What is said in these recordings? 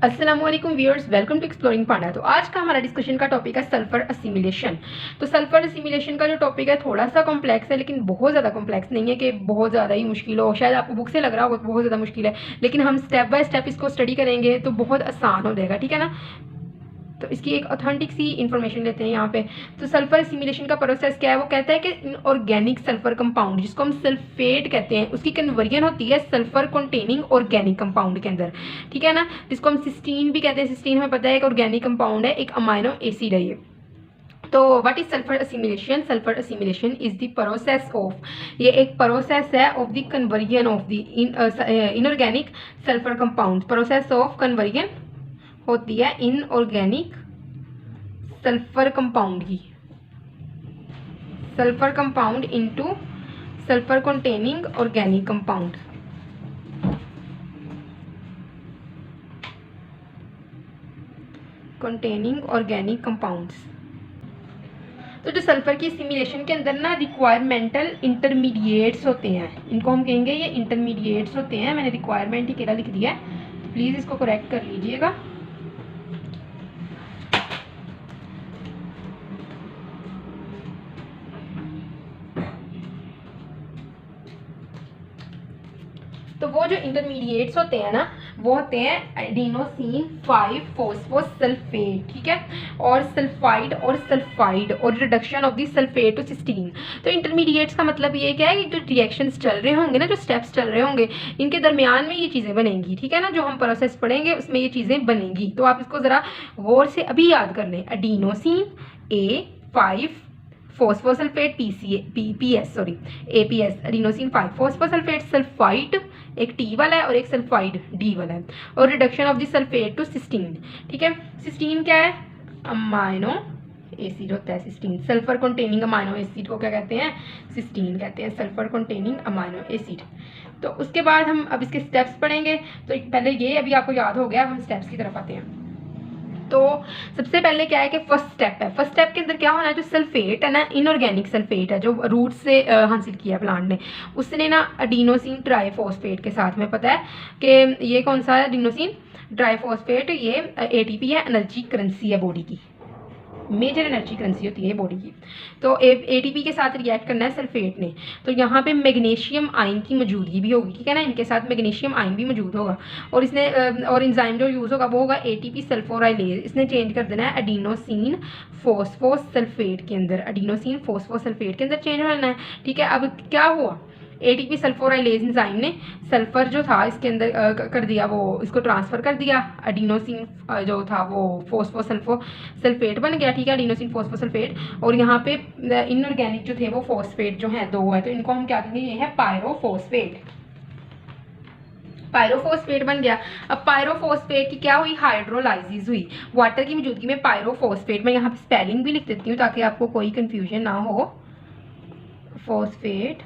अस्सलाम वालेकुम viewers, welcome to exploring पांडा। तो आज का हमारा डिस्कशन का टॉपिक है सल्फर असिमिलेशन। तो सल्फर असिमिलेशन का जो टॉपिक है थोड़ा सा कॉम्प्लेक्स है, लेकिन बहुत ज़्यादा कॉम्प्लेक्स नहीं है कि बहुत ज़्यादा ही मुश्किल हो। शायद आपको बुक से लग रहा होगा कि बहुत ज़्यादा मुश्किल है, लेकिन हम स्टेप बाय स्टेप इसको स्टडी करेंगे तो बहुत आसान हो जाएगा, ठीक है ना। तो इसकी एक ऑथेंटिक सी इन्फॉर्मेशन लेते हैं यहाँ पे। तो सल्फर असिमिलेशन का प्रोसेस क्या है, वो कहता है कि इनऑर्गेनिक सल्फर कंपाउंड जिसको हम सल्फेट कहते हैं उसकी कन्वर्जन होती है सल्फर कंटेनिंग ऑर्गेनिक कंपाउंड के अंदर, ठीक है ना, जिसको हम सिस्टीन भी कहते हैं। सिस्टीन हमें पता है एक ऑर्गेनिक कंपाउंड है, एक अमाइनो एसिड है ये। तो what is sulphur assimilation? Sulphur assimilation is the process of, ये एक प्रोसेस है of the conversion of the inorganic sulphur compound. Process of conversion होती है इनऑर्गेनिक सल्फर कंपाउंड की, sulphur compound into sulphur containing organic compound. Containing organic compounds. तो जो sulphur की simulation के अंदर ना रिक्वायरमेंटल इंटरमीडिएट्स होते हैं, इनको हम कहेंगे ये इंटरमीडिएट्स होते हैं। मैंने रिक्वायरमेंट ही केरा लिख दिया है, तो प्लीज़ इसको करेक्ट कर लीजिएगा। तो वो जो इंटरमीडिएट्स होते हैं ना, वो होते हैं एडिनोसिन 5 फॉस्फोसल्फेट, ठीक है, और सल्फाइड और सल्फाइड और reduction of the sulphate to cysteine. तो इंटरमीडिएट्स का मतलब ये क्या है कि जो रिएक्शंस चल रहे होंगे ना, जो स्टेप्स चल रहे होंगे, इनके दरमियान में ये चीज़ें बनेंगी, ठीक है ना। जो हम प्रोसेस पढ़ेंगे उसमें ये चीज़ें बनेंगी। तो आप इसको ज़रा गौर से अभी याद कर लें। Adenosine A5 phosphosulphate APS, adenosine 5 phosphosulphate, sulphide एक T वाला है और एक सल्फाइड D वाला है, और reduction of the sulphate to cysteine, ठीक है। सिस्टीन क्या है? अमाइनो एसिड होता है cysteine. Sulphur containing amino acid को क्या कहते हैं? सिस्टीन कहते हैं, सल्फर कंटेनिंग अमाइनो एसिड। तो उसके बाद हम अब इसके स्टेप्स पढ़ेंगे। तो पहले ये अभी आपको याद हो गया, हम स्टेप्स की तरफ आते हैं। तो सबसे पहले क्या है कि फर्स्ट स्टेप है। फर्स्ट स्टेप के अंदर क्या होना है, जो सल्फेट है ना, इनऑर्गेनिक सल्फेट है जो रूट से हासिल किया प्लांट ने, उसने ना एडिनोसिन ट्राइफॉस्फेट के साथ में, पता है कि ये कौन सा है? एडिनोसिन ट्राइफॉस्फेट, ये ATP है, एनर्जी करेंसी है बॉडी की, मेजर एनर्जी करेंसी होती है बॉडी की। तो ATP के साथ रिएक्ट करना है सल्फेट ने, तो यहाँ पे मैग्नीशियम आयन की मौजूदगी भी होगी, ठीक है ना। इनके साथ मैग्नीशियम आयन भी मौजूद होगा, और इसने और इंजाइम जो यूज़ होगा वो होगा ATP सल्फोराइलेज। इसने चेंज कर देना है एडिनोसिन फॉस्फोसल्फेट के अंदर, एडिनोसिन फॉस्फोसल्फेट के अंदर चेंज होना है, ठीक है। अब क्या हुआ, ATP सल्फोराइलेज एंजाइम ने सल्फर जो था इसके अंदर कर दिया, वो इसको ट्रांसफर कर दिया। एडिनोसिन जो था वो फॉस्फोसल्फेट बन गया, ठीक है, एडिनोसिन फॉस्फोसल्फेट। और यहाँ पे इनऑर्गेनिक जो थे वो फॉस्फेट जो है 2 है, तो इनको हम क्या कहेंगे, ये है पायरोफॉस्फेट। पायरोफॉस्फेट बन गया। अब पायरोफॉस्फेट की क्या हुई? हाइड्रोलाइसिस हुई वाटर की मौजूदगी में पायरोफॉस्फेट। मैं यहाँ पे स्पेलिंग भी लिख देती हूँ ताकि आपको कोई कंफ्यूजन ना हो। Phosphate,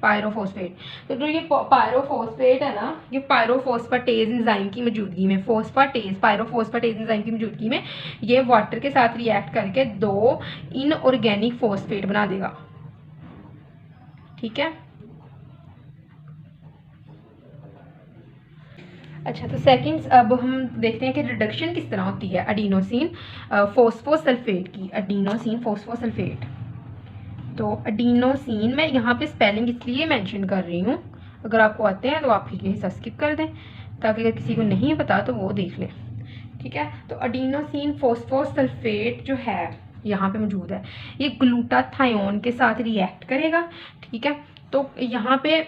pyrophosphate. तो जो ये पायरोफॉस्फेट है ना, ये पायरोफॉस्फेटेज एंजाइम की मौजूदगी में, पायरोफॉस्फेटेज एंजाइम की मौजूदगी में ये वाटर के साथ रिएक्ट करके 2 इनऑर्गेनिक फॉस्फेट बना देगा, ठीक है। अच्छा, तो सेकंड्स अब हम देखते हैं कि रिडक्शन किस तरह होती है एडिनोसिन फॉस्फोसल्फेट की। एडिनोसिन फॉस्फोसल्फेट, तो एडिनोसिन, मैं यहाँ पे स्पेलिंग इसलिए मेंशन कर रही हूँ, अगर आपको आते हैं तो आप फिर ये हिस्सा स्किप कर दें, ताकि अगर किसी को नहीं पता तो वो देख लें, ठीक है। तो एडिनोसिन फॉस्फोसल्फेट जो है यहाँ पे मौजूद है, ये ग्लूटाथायोन के साथ रिएक्ट करेगा, ठीक है। तो यहाँ पे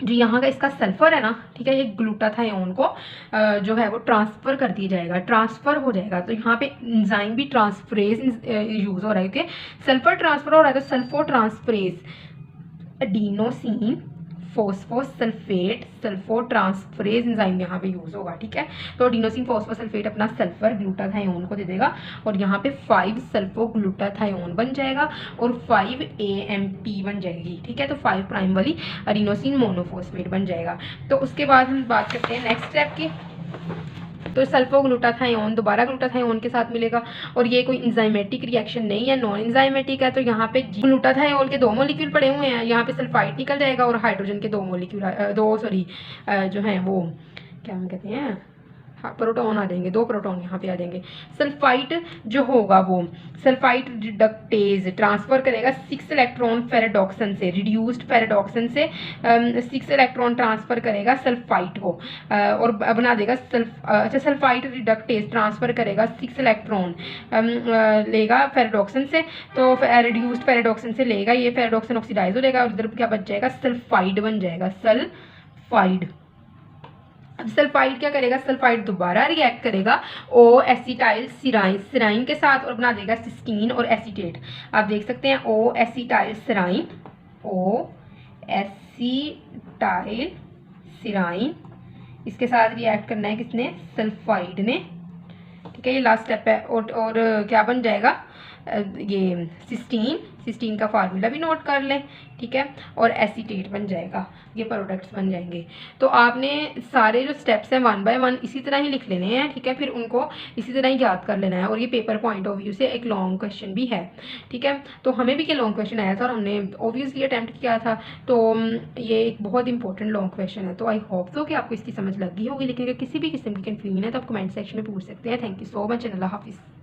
जो यहाँ का इसका सल्फर है ना, ठीक है, ये ग्लूटाथायोन को जो है वो ट्रांसफ़र कर दिया जाएगा, ट्रांसफ़र हो जाएगा। तो यहाँ पे एंजाइम भी ट्रांसफरेज यूज़ हो रहा है, क्योंकि सल्फर ट्रांसफ़र हो रहा है, तो sulphotransferase adenosine phosphosulphate sulphotransferase enzyme यहाँ पे यूज़ होगा, ठीक है। तो एडिनोसिन फॉस्फोसल्फेट अपना सल्फर ग्लूटाथायोन को दे देगा, और यहाँ पे 5 सल्फो ग्लूटाथायोन बन जाएगा और 5 AMP बन जाएगी, ठीक है। तो 5 प्राइम वाली एडिनोसिन मोनोफॉस्फेट बन जाएगा। तो उसके बाद हम बात करते हैं नेक्स्ट स्टेप की। तो सल्फोग्लूटाथायोन दोबारा ग्लूटाथायोन के साथ मिलेगा, और ये कोई इंजाइमेटिक रिएक्शन नहीं है, नॉन इंजाइमेटिक है। तो यहाँ पे ग्लूटाथायोन के 2 मॉलिक्यूल पड़े हुए हैं, यहाँ पे सल्फाइड निकल जाएगा, और हाइड्रोजन के 2 मॉलिक्यूल जो हैं वो क्या हम कहते हैं, हाँ प्रोटॉन आ जाएंगे, 2 प्रोटॉन यहाँ पे आ जाएंगे। सल्फाइड जो होगा वो सल्फाइड रिडक्टेज ट्रांसफर करेगा 6 इलेक्ट्रॉन फेरेडॉक्सन से, रिड्यूस्ड फेरेडॉक्सन से 6 इलेक्ट्रॉन ट्रांसफर करेगा सल्फाइड को और बना देगा अच्छा सल्फाइड रिडक्टेज ट्रांसफर करेगा 6 इलेक्ट्रॉन लेगा फेरेडॉक्सन से, तो रिड्यूस्ड फेरेडॉक्सन से लेगा, ये फेरेडॉक्सन ऑक्सीडाइज हो जाएगा और इधर क्या बच जाएगा, सल्फाइड बन जाएगा, सल्फाइड। अब सल्फाइड क्या करेगा, सल्फाइड दोबारा रिएक्ट करेगा ओ एसिटाइल सिराइन सिराइन के साथ और बना देगा सिस्टीन और एसीटेट। आप देख सकते हैं ओ एसिटाइल सिराइन, ओ एसिटाइल सिराइन, इसके साथ रिएक्ट करना है किसने, सल्फाइड ने। ठीक है, ये लास्ट स्टेप है। और क्या बन जाएगा, ये सिस्टीन का फार्मूला भी नोट कर लें। ठीक है, और एसीटेट बन जाएगा, ये प्रोडक्ट्स बन जाएंगे। तो आपने सारे जो स्टेप्स हैं 1 बाय 1 इसी तरह ही लिख लेने हैं। ठीक है, फिर उनको इसी तरह ही याद कर लेना है। और ये पेपर पॉइंट ऑफ व्यू से एक लॉन्ग क्वेश्चन भी है। ठीक है, तो हमें भी क्या लॉन्ग क्वेश्चन आया था और हमने ऑब्वियसली अटैम्प्ट किया था, तो ये एक बहुत इंपॉर्टेंट लॉन्ग क्वेश्चन है। तो आई होप सो कि आपको इसकी समझ लग गई होगी। लेकिन अगर किसी भी किस्म की कन्फ्यूजन है तो आप कमेंट सेक्शन में पूछ सकते हैं। Thank you so much and अल्लाह हाफिज़।